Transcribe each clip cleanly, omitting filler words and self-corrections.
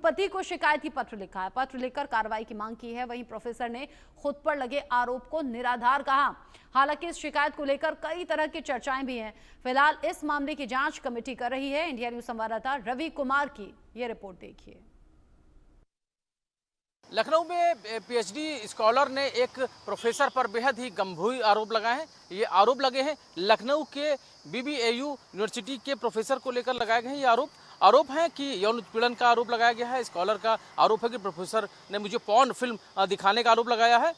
कुलपति को शिकायती पत्र लिखा है। पत्र लिखकर कार्रवाई की मांग की है। वहीं प्रोफेसर ने खुद पर लगे आरोप को निराधार कहा। हालांकि इस शिकायत को लेकर कई तरह की चर्चाएं भी हैं। फिलहाल इस मामले की जांच कमेटी कर रही है। इंडिया न्यूज संवाददाता रवि कुमार की ये रिपोर्ट देखिए। लखनऊ में पीएचडी स्कॉलर ने एक प्रोफेसर पर बेहद ही गंभीर आरोप लगाए हैं। ये आरोप लगे हैं लखनऊ के बीबीएयू यूनिवर्सिटी के प्रोफेसर को लेकर लगाए गए हैं। ये आरोप है कि यौन उत्पीड़न का आरोप लगाया गया है। स्कॉलर का आरोप है कि प्रोफेसर ने मुझे पॉर्न फिल्म दिखाने का आरोप लगाया है।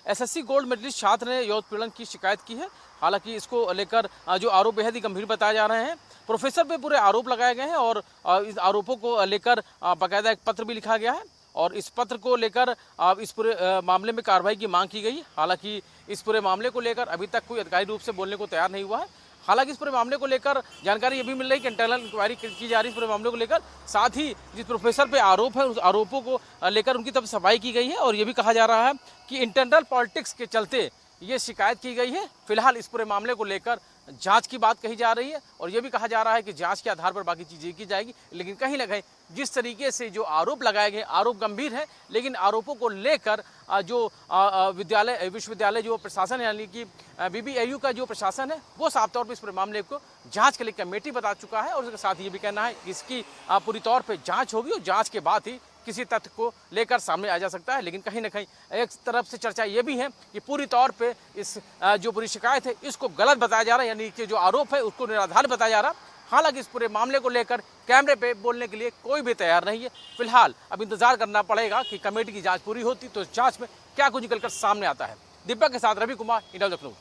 एसएससी गोल्ड मेडलिस्ट छात्र ने यौन उत्पीड़न की शिकायत की है। हालांकि इसको लेकर जो आरोप बेहद ही गंभीर बताए जा रहे हैं। प्रोफेसर पे पूरे आरोप लगाए गए हैं और इस आरोपों को लेकर बाकायदा एक पत्र भी लिखा गया है और इस पत्र को लेकर इस पूरे मामले में कार्रवाई की मांग की गई। हालांकि इस पूरे मामले को लेकर अभी तक कोई अधिकारिक रूप से बोलने को तैयार नहीं हुआ है। हालांकि इस पूरे मामले को लेकर जानकारी ये भी मिल रही है कि इंटरनल इंक्वायरी की जा रही है इस पूरे मामले को लेकर। साथ ही जिस प्रोफेसर पे आरोप है उस आरोपों को लेकर उनकी तरफ सफाई की गई है और ये भी कहा जा रहा है कि इंटरनल पॉलिटिक्स के चलते ये शिकायत की गई है। फिलहाल इस पूरे मामले को लेकर जांच की बात कही जा रही है और ये भी कहा जा रहा है कि जांच के आधार पर बाकी चीजें की जाएगी। लेकिन कहीं ना कहीं जिस तरीके से जो आरोप लगाए गए आरोप गंभीर है, लेकिन आरोपों को लेकर जो विश्वविद्यालय जो प्रशासन यानी कि बीबीएयू का जो प्रशासन है वो साफ तौर पर इस पूरे मामले को जांच के लिए कमेटी बता चुका है और उसके साथ ये भी कहना है कि इसकी पूरी तौर पर जाँच होगी और जाँच के बाद ही किसी तथ्य को लेकर सामने आ जा सकता है। लेकिन कहीं ना कहीं एक तरफ से चर्चा ये भी है कि पूरी तौर पे इस जो पूरी शिकायत है इसको गलत बताया जा रहा है, यानी कि जो आरोप है उसको निराधार बताया जा रहा है। हालांकि इस पूरे मामले को लेकर कैमरे पे बोलने के लिए कोई भी तैयार नहीं है। फिलहाल अब इंतजार करना पड़ेगा कि कमेटी की जाँच पूरी होती तो इस जाँच में क्या कुछ निकलकर सामने आता है। दीपक के साथ Ravi Kumar, India Lucknow.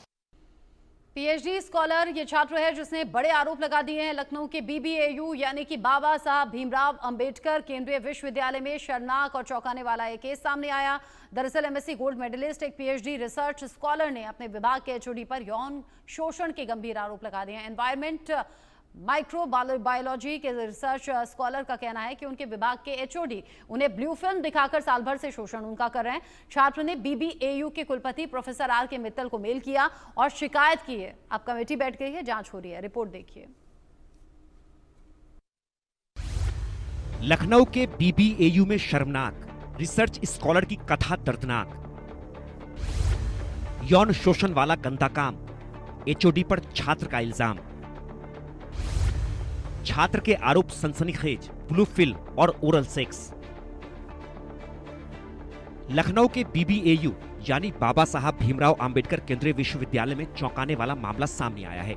PhD scholar ये छात्र है जिसने बड़े आरोप लगा दिए हैं। लखनऊ के बीबीएयू यानी कि बाबा साहब भीमराव अंबेडकर केंद्रीय विश्वविद्यालय में शर्मनाक और चौंकाने वाला एक केस सामने आया। दरअसल एमएससी गोल्ड मेडलिस्ट एक पीएचडी रिसर्च स्कॉलर ने अपने विभाग के एचओडी पर यौन शोषण के गंभीर आरोप लगा दिए हैं। एनवायरमेंट माइक्रोबायोलॉजी के रिसर्च स्कॉलर का कहना है कि उनके विभाग के एचओडी उन्हें ब्लू फिल्म दिखाकर साल भर से शोषण उनका कर रहे हैं। छात्र ने बीबीएयू के कुलपति प्रोफेसर आर के मित्तल को मेल किया और शिकायत की है। अब कमेटी बैठ गई है, जांच हो रही है। रिपोर्ट देखिए। लखनऊ के बीबीएयू में शर्मनाक, रिसर्च स्कॉलर की कथा दर्दनाक। यौन शोषण वाला गंदा काम, एचओडी पर छात्र का इल्जाम। छात्र के आरोप सनसनीखेज, ब्लू फिल्म और ओरल सेक्स। लखनऊ के बीबीएयू यानी बाबा साहब भीमराव अंबेडकर केंद्रीय विश्वविद्यालय में चौंकाने वाला मामला सामने आया है।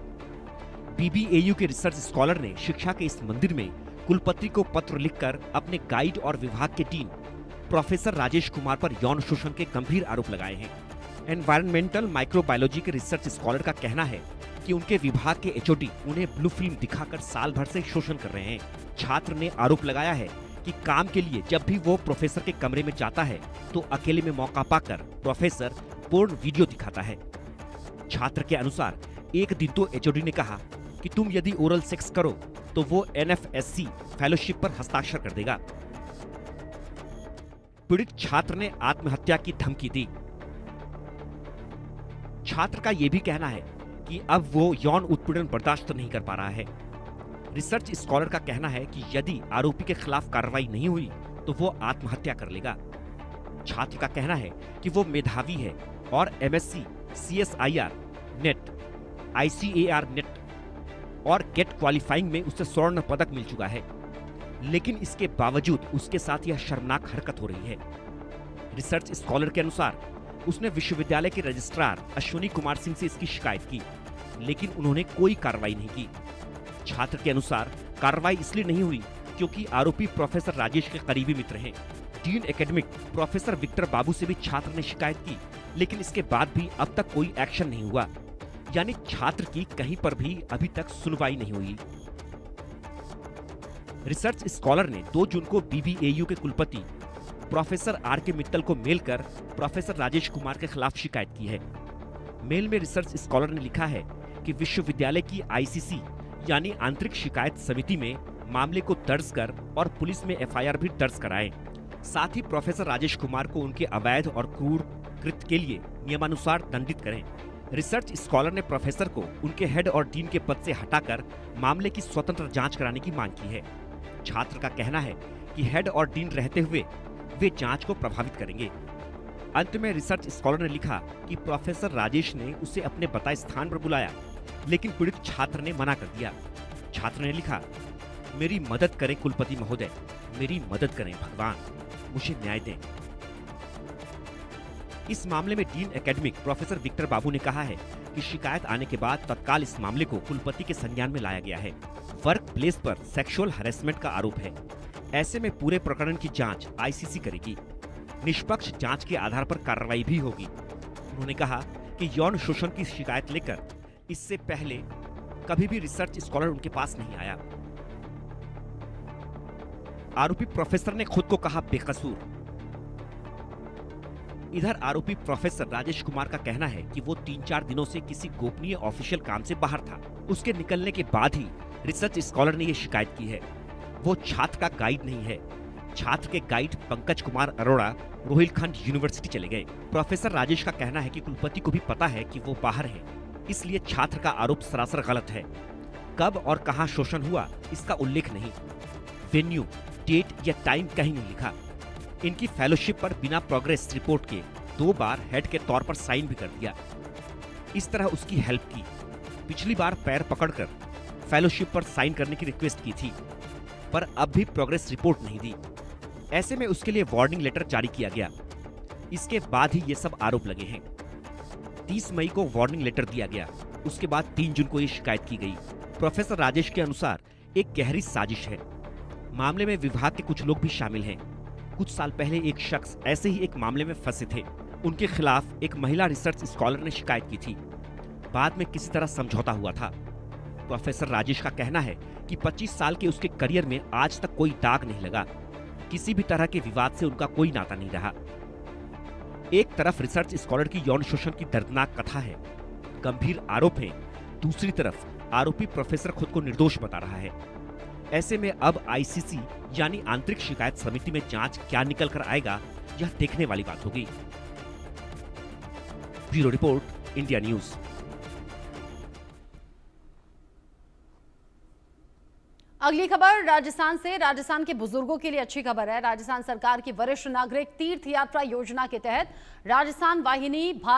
बीबीएयू के रिसर्च स्कॉलर ने शिक्षा के इस मंदिर में कुलपति को पत्र लिखकर अपने गाइड और विभाग के डीन प्रोफेसर राजेश कुमार पर यौन शोषण के गंभीर आरोप लगाए हैं। एनवायरमेंटल माइक्रोबायोलॉजी के रिसर्च स्कॉलर का कहना है कि उनके विभाग के एचओडी उन्हें ब्लू फिल्म दिखाकर साल भर से शोषण कर रहे हैं। छात्र ने आरोप लगाया है कि काम के लिए जब भी वो प्रोफेसर के कमरे में जाता है तो अकेले में मौका पाकर प्रोफेसर पोर्न वीडियो दिखाता है। छात्र के अनुसार एक दिन तो एचओडी ने कहा कि तुम यदि ओरल सेक्स करो तो वो एनएफएससी फेलोशिप पर हस्ताक्षर कर देगा। पीड़ित छात्र ने आत्महत्या की धमकी दी। छात्र का यह भी कहना है कि अब वो यौन उत्पीड़न बर्दाश्त नहीं कर पा रहा है। रिसर्च स्कॉलर का कहना है कि यदि आरोपी के खिलाफ कार्रवाई नहीं हुई तो वो आत्महत्या कर लेगा। छात्र का कहना है कि वो मेधावी है और MSc, CSIR net, ICAR net और गेट क्वालिफाइंग में उसे स्वर्ण पदक मिल चुका है, लेकिन इसके बावजूद उसके साथ यह शर्मनाक हरकत हो रही है। रिसर्च स्कॉलर के अनुसार उसने विश्वविद्यालय के रजिस्ट्रार अश्विनी कुमार सिंह से इसकी शिकायत की, लेकिन उन्होंने कोई कार्रवाई नहीं की। छात्र के अनुसार कार्रवाई इसलिए नहीं हुई क्योंकि आरोपी प्रोफेसर राजेश के करीबी मित्र हैं। डीन एकेडमिक प्रोफेसर विक्टर बाबू से भी छात्र ने शिकायत की, लेकिन इसके बाद भी अब तक कोई एक्शन नहीं हुआ, यानी छात्र की कहीं पर भी अभी तक सुनवाई नहीं हुई। रिसर्च स्कॉलर ने 2 जून को बीबीएयू के कुलपति प्रोफेसर आर के मित्तल को मेल कर प्रोफेसर राजेश कुमार के खिलाफ शिकायत की है। मेल में रिसर्च स्कॉलर ने लिखा है कि विश्वविद्यालय की आईसीसी यानी आंतरिक शिकायत समिति में मामले को दर्ज कर और पुलिस में एफआईआर भी दर्ज कराएं। साथ ही प्रोफेसर राजेश कुमार को उनके अवैध और क्रूर कृत्य के लिए नियमानुसार दंडित करें। रिसर्च स्कॉलर ने प्रोफेसर को उनके हेड और डीन के पद से हटाकर मामले की स्वतंत्र जांच कराने की मांग की है। छात्र का कहना है कि हेड और डीन रहते हुए वे जांच को प्रभावित करेंगे। अंत में रिसर्च स्कॉलर ने लिखा कि प्रोफेसर राजेश ने उसे अपने बताए स्थान पर बुलाया, लेकिन पीड़ित छात्र ने मना कर दिया। छात्र ने लिखा, मेरी मदद करें कुलपति महोदय, मेरी मदद करें भगवान, मुझे न्याय दें। इस मामले में डीन एकेडमिक प्रोफेसर विक्टर बाबू ने कहा है कि शिकायत आने के बाद तत्काल इस मामले को कुलपति के संज्ञान में लाया गया है। वर्क प्लेस पर सेक्सुअल हैरेसमेंट का आरोप है। ऐसे में पूरे प्रकरण की जांच आईसीसी करेगी। निष्पक्ष जांच के आधार पर कार्रवाई भी होगी। उन्होंने कहा कि यौन शोषण की शिकायत लेकर इससे पहले कभी भी रिसर्च स्कॉलर उनके पास नहीं आया। आरोपी प्रोफेसर ने खुद को कहा बेकसूर। इधर आरोपी प्रोफेसर राजेश कुमार का कहना है कि वो 3-4 दिनों से किसी गोपनीय ऑफिशियल काम से बाहर था। उसके निकलने के बाद ही रिसर्च स्कॉलर ने ये शिकायत की है। वो छात्र का गाइड नहीं है। छात्र के गाइड पंकज कुमार अरोड़ा रोहिलखंड यूनिवर्सिटी चले गए। प्रोफेसर राजेश का कहना है कि कुलपति को भी पता है कि वो बाहर है, इसलिए छात्र का आरोप सरासर गलत है। कब और कहां शोषण हुआ इसका उल्लेख नहीं। वेन्यू, डेट या टाइम कहीं नहीं लिखा। इनकी फेलोशिप पर बिना प्रोग्रेस रिपोर्ट के 2 बार हेड के तौर पर साइन भी कर दिया। इस तरह उसकी हेल्प की। पिछली बार पैर पकड़कर फेलोशिप पर साइन करने की रिक्वेस्ट की थी, पर अब भी प्रोग्रेस रिपोर्ट नहीं दी। ऐसे में उसके लिए वार्निंग लेटर जारी किया गया। इसके बाद ही ये सब आरोप लगे हैं। 30 मई को वार्निंग लेटर दिया गया। उसके बाद 3 जून को ये शिकायत की गई। प्रोफेसर राजेश के अनुसार एक गहरी साजिश है। मामले में विभाग के कुछ लोग भी शामिल हैं। कुछ साल पहले एक शख्स ऐसे ही एक मामले में फंसे थे। उनके खिलाफ एक महिला रिसर्च स्कॉलर ने शिकायत की थी। बाद में किसी तरह समझौता हुआ था। प्रोफेसर राजेश का कहना है कि 25 साल के उसके करियर में आज तक कोई दाग नहीं लगा। किसी भी तरह के विवाद से उनका कोई नाता नहीं रहा। एक तरफ रिसर्च स्कॉलर की यौन शोषण की दर्दनाक कथा है, गंभीर आरोप है। दूसरी तरफ आरोपी प्रोफेसर खुद को निर्दोष बता रहा है। ऐसे में अब आईसीसी यानी आंतरिक शिकायत समिति में जांच क्या निकल कर आएगा, यह देखने वाली बात होगी। Bureau report, India news. अगली खबर राजस्थान से। राजस्थान के बुजुर्गों के लिए अच्छी खबर है। राजस्थान सरकार की वरिष्ठ नागरिक तीर्थ यात्रा योजना के तहत राजस्थान वाहिनी भारत